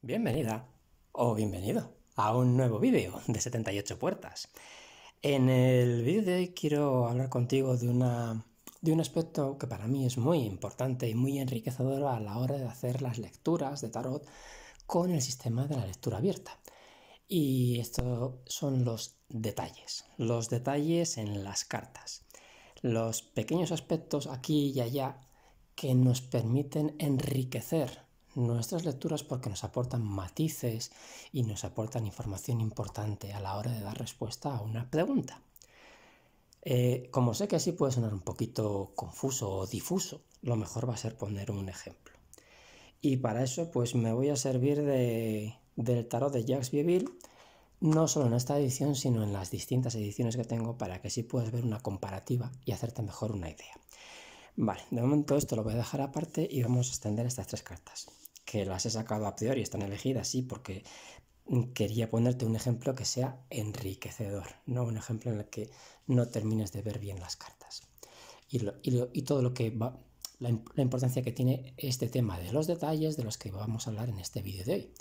Bienvenida o bienvenido a un nuevo vídeo de 78 puertas. En el vídeo de hoy quiero hablar contigo de un aspecto que para mí es muy importante y muy enriquecedor a la hora de hacer las lecturas de tarot con el sistema de la lectura abierta. Y estos son los detalles en las cartas, los pequeños aspectos aquí y allá que nos permiten enriquecer nuestras lecturas porque nos aportan matices y nos aportan información importante a la hora de dar respuesta a una pregunta. Como sé que así puede sonar un poquito confuso o difuso, lo mejor va a ser poner un ejemplo. Y para eso pues me voy a servir del tarot de Jacques Vieville, no solo en esta edición, sino en las distintas ediciones que tengo para que así puedas ver una comparativa y hacerte mejor una idea. Vale, de momento esto lo voy a dejar aparte y vamos a extender estas tres cartas, que las he sacado a priori, están elegidas, sí, porque quería ponerte un ejemplo que sea enriquecedor, no un ejemplo en el que no termines de ver bien las cartas. Y todo lo que va, la importancia que tiene este tema de los detalles de los que vamos a hablar en este vídeo de hoy.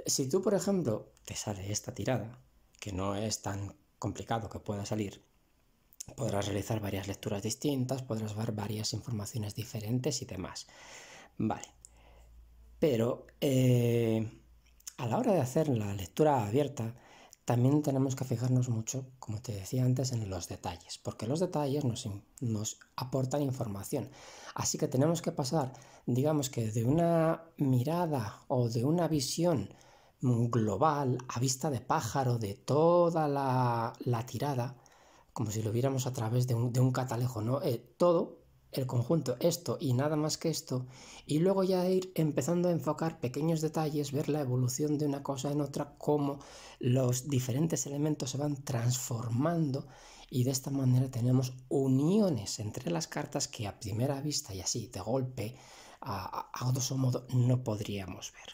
Si tú, por ejemplo, te sale esta tirada, que no es tan complicado que pueda salir, podrás realizar varias lecturas distintas, podrás ver varias informaciones diferentes y demás. Vale. Pero a la hora de hacer la lectura abierta, también tenemos que fijarnos mucho, como te decía antes, en los detalles, porque los detalles nos aportan información. Así que tenemos que pasar, digamos que de una mirada o de una visión global, a vista de pájaro, de toda la tirada, como si lo viéramos a través de un catalejo, ¿no? Todo el conjunto, esto y nada más que esto, y luego ya ir empezando a enfocar pequeños detalles, ver la evolución de una cosa en otra, cómo los diferentes elementos se van transformando, y de esta manera tenemos uniones entre las cartas que a primera vista y así de golpe, a grosso modo, no podríamos ver.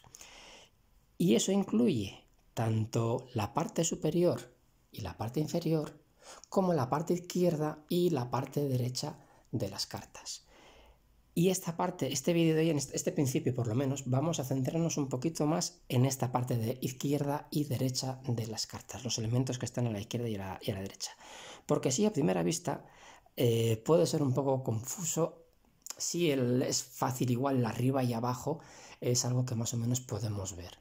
Y eso incluye tanto la parte superior y la parte inferior, como la parte izquierda y la parte derecha de las cartas. Y esta parte, este vídeo de hoy, en este principio por lo menos, vamos a centrarnos un poquito más en esta parte de izquierda y derecha de las cartas, los elementos que están a la izquierda y a la derecha. Porque sí, a primera vista puede ser un poco confuso. Sí, es fácil igual arriba y abajo, es algo que más o menos podemos ver.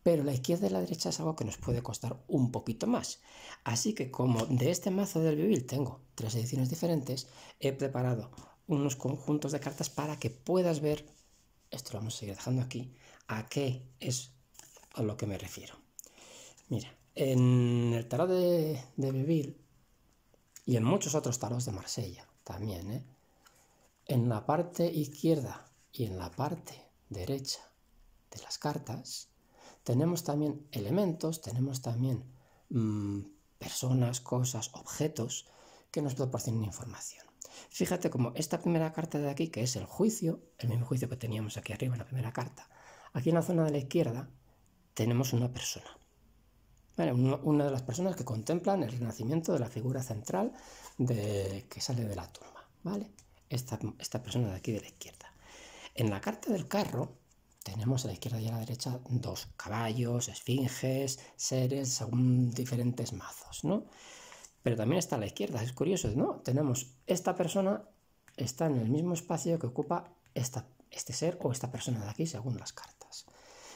Pero la izquierda y la derecha es algo que nos puede costar un poquito más. Así que como de este mazo del Vieville tengo tres ediciones diferentes, he preparado unos conjuntos de cartas para que puedas ver, esto lo vamos a seguir dejando aquí, a qué es a lo que me refiero. Mira, en el tarot de Vieville y en muchos otros tarots de Marsella también, en la parte izquierda y en la parte derecha de las cartas tenemos también elementos, tenemos también personas, cosas, objetos que nos proporcionan información. Fíjate como esta primera carta de aquí, que es el juicio, el mismo juicio que teníamos aquí arriba en la primera carta, aquí en la zona de la izquierda tenemos una persona. ¿Vale? Una de las personas que contemplan el renacimiento de la figura central que sale de la tumba. ¿Vale? Esta persona de aquí de la izquierda. En la carta del carro tenemos a la izquierda y a la derecha dos caballos, esfinges, seres, según diferentes mazos, ¿no? Pero también está a la izquierda, es curioso, ¿no? Tenemos esta persona, está en el mismo espacio que ocupa este ser o esta persona de aquí, según las cartas.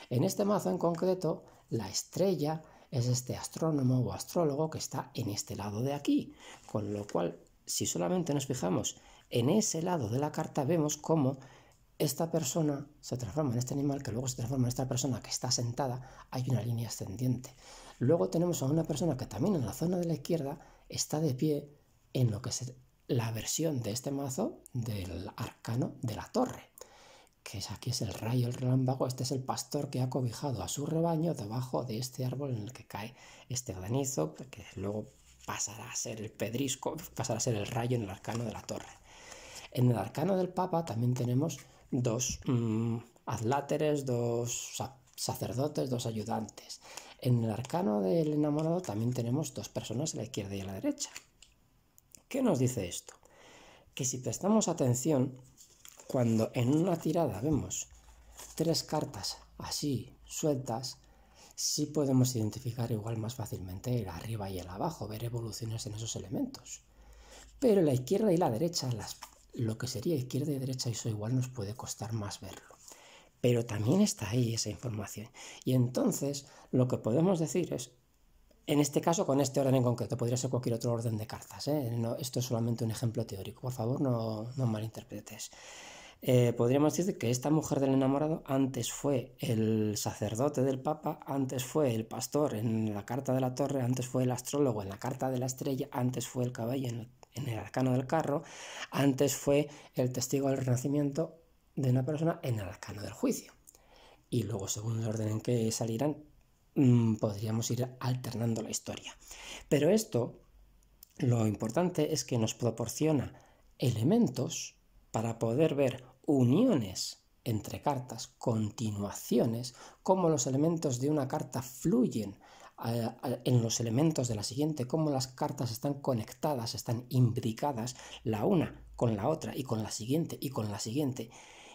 En este mazo en concreto, la estrella es este astrónomo o astrólogo que está en este lado de aquí, con lo cual, si solamente nos fijamos en ese lado de la carta, vemos cómo esta persona se transforma en este animal, que luego se transforma en esta persona que está sentada, hay una línea ascendiente. Luego tenemos a una persona que también en la zona de la izquierda está de pie en lo que es la versión de este mazo del arcano de la torre, que aquí es el rayo, el relámpago. Este es el pastor que ha cobijado a su rebaño debajo de este árbol en el que cae este granizo, que luego pasará a ser el pedrisco, pasará a ser el rayo en el arcano de la torre. En el arcano del Papa también tenemos dos adláteres, dos sacerdotes, dos ayudantes. En el arcano del enamorado también tenemos dos personas a la izquierda y a la derecha. ¿Qué nos dice esto? Que si prestamos atención, cuando en una tirada vemos tres cartas así sueltas, sí podemos identificar igual más fácilmente el arriba y el abajo, ver evoluciones en esos elementos. Pero la izquierda y la derecha, lo que sería izquierda y derecha, eso igual nos puede costar más verlo. Pero también está ahí esa información. Y entonces lo que podemos decir es, en este caso con este orden en concreto, podría ser cualquier otro orden de cartas, no, esto es solamente un ejemplo teórico, por favor no malinterpretes. Podríamos decir que esta mujer del enamorado antes fue el sacerdote del Papa, antes fue el pastor en la carta de la torre, antes fue el astrólogo en la carta de la estrella, antes fue el caballo en el arcano del carro, antes fue el testigo del renacimiento de una persona en el arcano del juicio. Y luego, según el orden en que salieran, podríamos ir alternando la historia. Pero esto, lo importante es que nos proporciona elementos para poder ver uniones entre cartas, continuaciones, cómo los elementos de una carta fluyen en los elementos de la siguiente, cómo las cartas están conectadas, están imbricadas la una con la otra y con la siguiente y con la siguiente.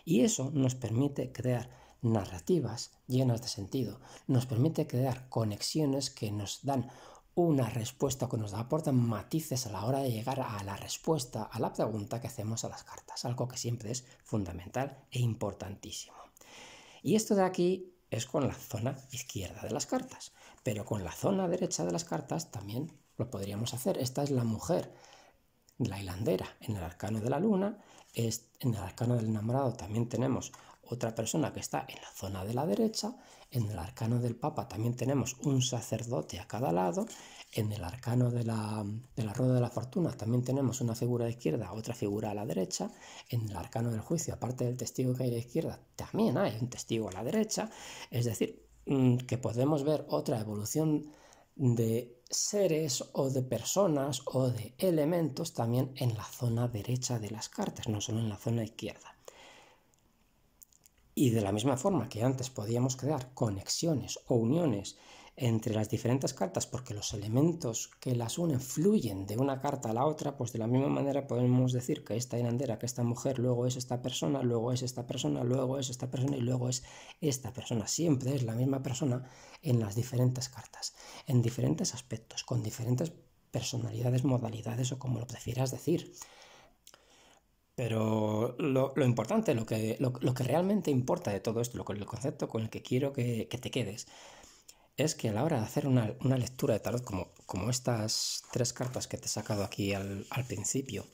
Y eso nos permite crear narrativas llenas de sentido, nos permite crear conexiones que nos dan una respuesta, que nos aportan matices a la hora de llegar a la respuesta a la pregunta que hacemos a las cartas, algo que siempre es fundamental e importantísimo. Y esto de aquí es con la zona izquierda de las cartas, pero con la zona derecha de las cartas también lo podríamos hacer. Esta es la mujer, la hilandera, en el arcano de la luna. En el arcano del enamorado también tenemos otra persona que está en la zona de la derecha. En el arcano del Papa también tenemos un sacerdote a cada lado. En el arcano de la rueda de la fortuna también tenemos una figura a la izquierda, otra figura a la derecha. En el arcano del juicio, aparte del testigo que hay a la izquierda, también hay un testigo a la derecha. Es decir, que podemos ver otra evolución de seres o de personas o de elementos también en la zona derecha de las cartas, no solo en la zona izquierda. Y de la misma forma que antes podíamos crear conexiones o uniones entre las diferentes cartas porque los elementos que las unen fluyen de una carta a la otra, pues de la misma manera podemos decir que esta hilandera, que esta mujer, luego es esta persona, luego es esta persona, luego es esta persona y luego es esta persona. Siempre es la misma persona en las diferentes cartas, en diferentes aspectos, con diferentes personalidades, modalidades o como lo prefieras decir. Pero lo importante, lo que realmente importa de todo esto, el concepto con el que quiero que te quedes, es que a la hora de hacer una lectura de tarot, como estas tres cartas que te he sacado aquí al principio,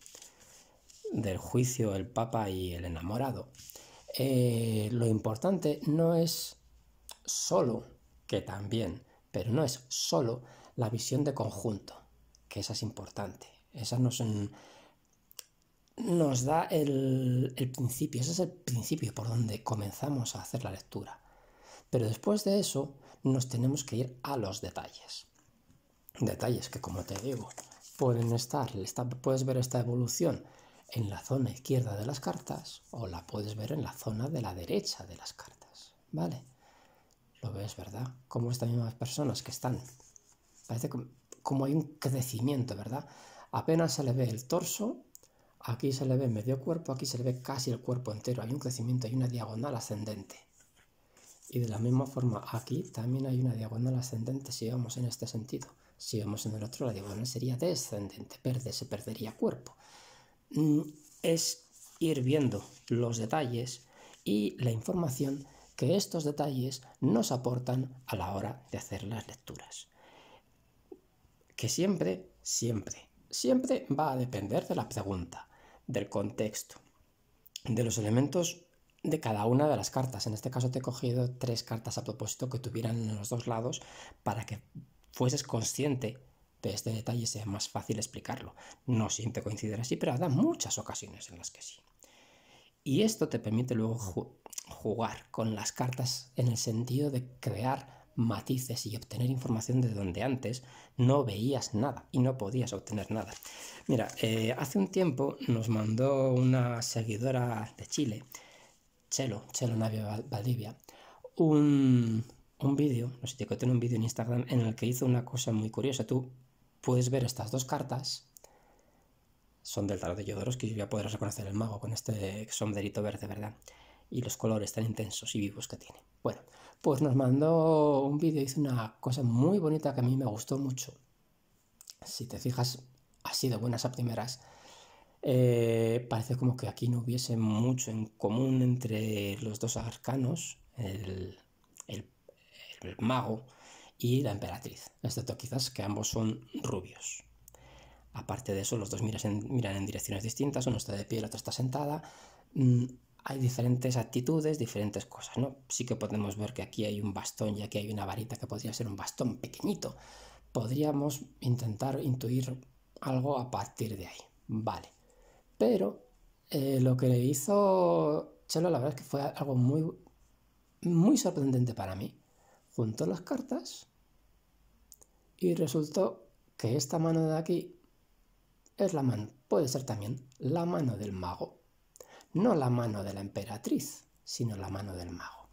del juicio, el Papa y el enamorado, lo importante no es solo, que también, pero no es solo la visión de conjunto, que esa es importante. Esa nos da el principio, ese es el principio por donde comenzamos a hacer la lectura. Pero después de eso nos tenemos que ir a los detalles. Detalles que, como te digo, puedes ver esta evolución en la zona izquierda de las cartas o la puedes ver en la zona de la derecha de las cartas, ¿vale? Lo ves, ¿verdad? Como estas mismas personas que están, parece como hay un crecimiento, ¿verdad? Apenas se le ve el torso, aquí se le ve medio cuerpo, aquí se le ve casi el cuerpo entero, hay un crecimiento, hay una diagonal ascendente. Y de la misma forma aquí también hay una diagonal ascendente si vamos en este sentido. Si vamos en el otro, la diagonal sería descendente, se perdería cuerpo. Es ir viendo los detalles y la información que estos detalles nos aportan a la hora de hacer las lecturas. Que siempre va a depender de la pregunta, del contexto, de los elementos de cada una de las cartas. En este caso te he cogido 3 cartas a propósito que tuvieran en los 2 lados para que fueses consciente de este detalle y sea más fácil explicarlo. No siempre coincidirá así, pero habrá muchas ocasiones en las que sí. Y esto te permite luego jugar con las cartas en el sentido de crear matices y obtener información de donde antes no veías nada y no podías obtener nada. Mira, hace un tiempo nos mandó una seguidora de Chile, Chelo Navia Valdivia, un vídeo, no sé, tiene un vídeo en Instagram en el que hizo una cosa muy curiosa. Tú puedes ver estas 2 cartas, son del tarot de Jodorowsky, ya podrás reconocer el mago con este sombrerito verde, ¿verdad? y los colores tan intensos y vivos que tiene. Bueno, pues nos mandó un vídeo, hizo una cosa muy bonita que a mí me gustó mucho. Si te fijas, así de buenas a primeras, parece como que aquí no hubiese mucho en común entre los dos arcanos, el mago y la emperatriz, excepto quizás que ambos son rubios. Aparte de eso, los dos miran en direcciones distintas, uno está de pie y el otro está sentada. Hay diferentes actitudes, diferentes cosas, ¿no? Sí que podemos ver que aquí hay un bastón y aquí hay una varita que podría ser un bastón pequeñito. Podríamos intentar intuir algo a partir de ahí, vale. Pero lo que le hizo Chelo, la verdad es que fue algo muy, muy sorprendente para mí. Juntó las cartas y resultó que esta mano de aquí es la mano, puede ser también la mano del mago. No la mano de la emperatriz, sino la mano del mago.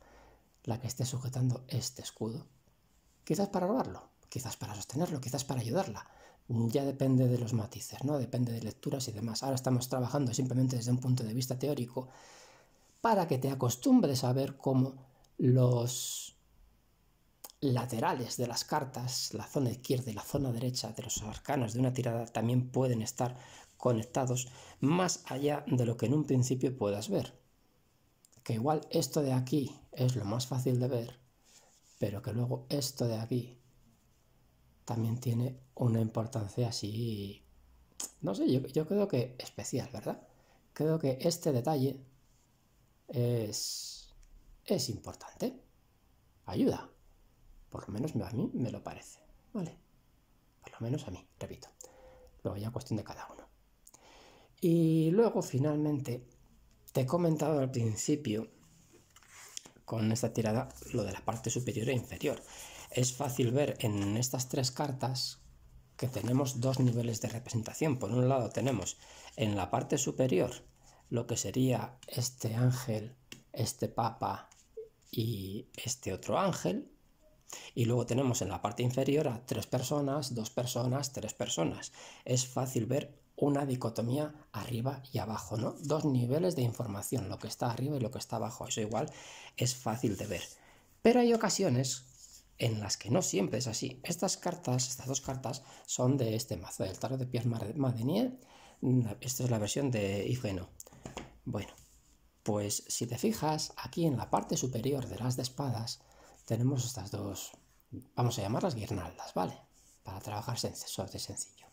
La que esté sujetando este escudo. Quizás para robarlo, quizás para sostenerlo, quizás para ayudarla. Ya depende de los matices, ¿no? Depende de lecturas y demás. Ahora estamos trabajando simplemente desde un punto de vista teórico para que te acostumbres a ver cómo los laterales de las cartas, la zona izquierda y la zona derecha de los arcanos de una tirada también pueden estar conectados más allá de lo que en un principio puedas ver. Que igual esto de aquí es lo más fácil de ver, pero que luego esto de aquí también tiene una importancia así, no sé, yo creo que especial, ¿verdad? Creo que este detalle es importante, ayuda, por lo menos a mí me lo parece, ¿vale? Por lo menos a mí, repito, luego ya cuestión de cada uno. Y luego finalmente te he comentado al principio con esta tirada lo de la parte superior e inferior. Es fácil ver en estas tres cartas que tenemos dos niveles de representación. Por un lado tenemos en la parte superior lo que sería este ángel, este papa y este otro ángel. Y luego tenemos en la parte inferior a tres personas, dos personas, tres personas. Es fácil ver una dicotomía arriba y abajo, ¿no? Dos niveles de información, lo que está arriba y lo que está abajo. Eso igual es fácil de ver. Pero hay ocasiones en las que no siempre es así. Estas dos cartas, son de este mazo, del tarot de Pierre Madenier. Esta es la versión de Yves. Bueno, pues si te fijas, aquí en la parte superior de las de espadas tenemos estas dos, vamos a llamarlas guirnaldas, ¿vale? Para trabajar sencillo.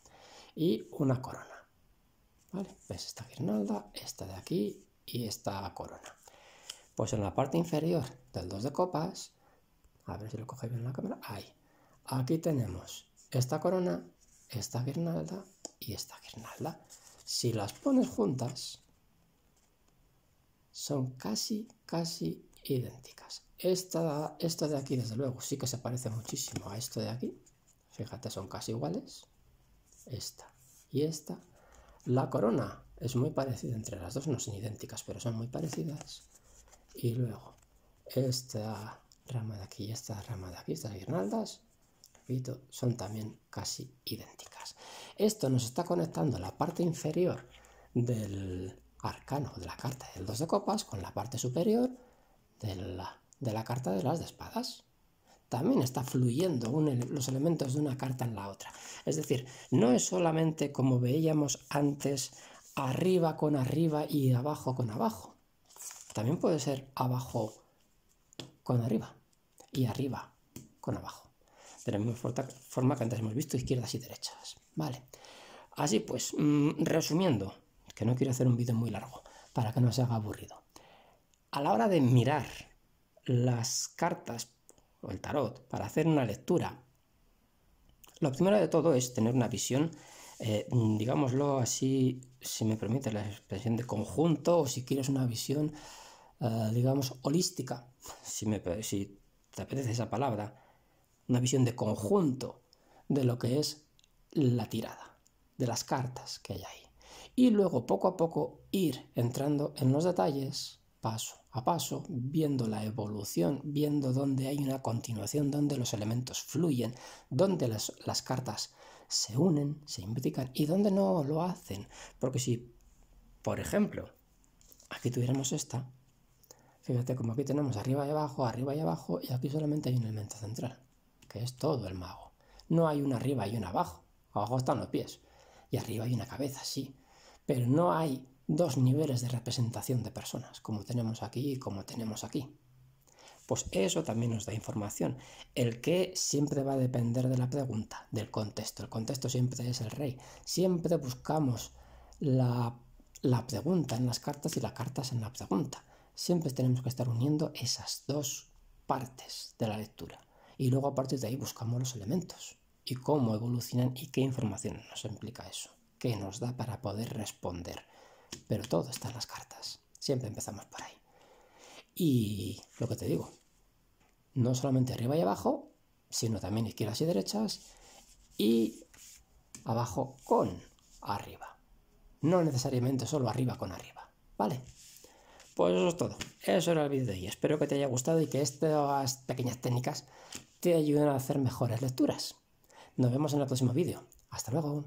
Y una corona, ¿vale? ¿Ves esta guirnalda, esta de aquí y esta corona? Pues en la parte inferior del 2 de copas, a ver si lo coge bien la cámara, ahí. Aquí tenemos esta corona, esta guirnalda y esta guirnalda. Si las pones juntas, son casi idénticas. Esto de aquí, desde luego, sí que se parece muchísimo a esto de aquí. Fíjate, son casi iguales. Esta y esta. La corona es muy parecida entre las dos, no son idénticas, pero son muy parecidas. Y luego, esta rama de aquí y esta rama de aquí, estas guirnaldas, repito, son también casi idénticas. Esto nos está conectando la parte inferior del arcano de la carta del 2 de copas con la parte superior de la carta de las de espadas. También está fluyendo los elementos de una carta en la otra. Es decir, no es solamente como veíamos antes, arriba con arriba y abajo con abajo. También puede ser abajo con arriba y arriba con abajo. De la misma forma que antes hemos visto izquierdas y derechas. Vale. Así pues, resumiendo, que no quiero hacer un vídeo muy largo para que no se haga aburrido. A la hora de mirar las cartas o el tarot para hacer una lectura, lo primero de todo es tener una visión, digámoslo así, si me permite la expresión de conjunto, o si quieres una visión, digamos, holística, si te apetece esa palabra, una visión de conjunto de lo que es la tirada, de las cartas que hay ahí. Y luego, poco a poco, ir entrando en los detalles, paso a paso, viendo la evolución, viendo dónde hay una continuación, dónde los elementos fluyen, dónde las cartas se unen, se imbrican y dónde no lo hacen. Porque si, por ejemplo, aquí tuviéramos esta, Fíjate como aquí tenemos arriba y abajo, y aquí solamente hay un elemento central, que es todo el mago. No hay un arriba y un abajo. Abajo están los pies. Y arriba hay una cabeza, sí. Pero no hay dos niveles de representación de personas, como tenemos aquí y como tenemos aquí. Pues eso también nos da información. El qué siempre va a depender de la pregunta, del contexto. El contexto siempre es el rey. Siempre buscamos la pregunta en las cartas y las cartas en la pregunta. Siempre tenemos que estar uniendo esas dos partes de la lectura. Y luego a partir de ahí buscamos los elementos y cómo evolucionan y qué información nos implica eso, qué nos da para poder responder. Pero todo está en las cartas. Siempre empezamos por ahí. Y lo que te digo, no solamente arriba y abajo, sino también izquierdas y derechas y abajo con arriba. No necesariamente solo arriba con arriba, ¿vale? Pues eso es todo. Eso era el vídeo de hoy. Espero que te haya gustado y que estas pequeñas técnicas te ayuden a hacer mejores lecturas. Nos vemos en el próximo vídeo. Hasta luego.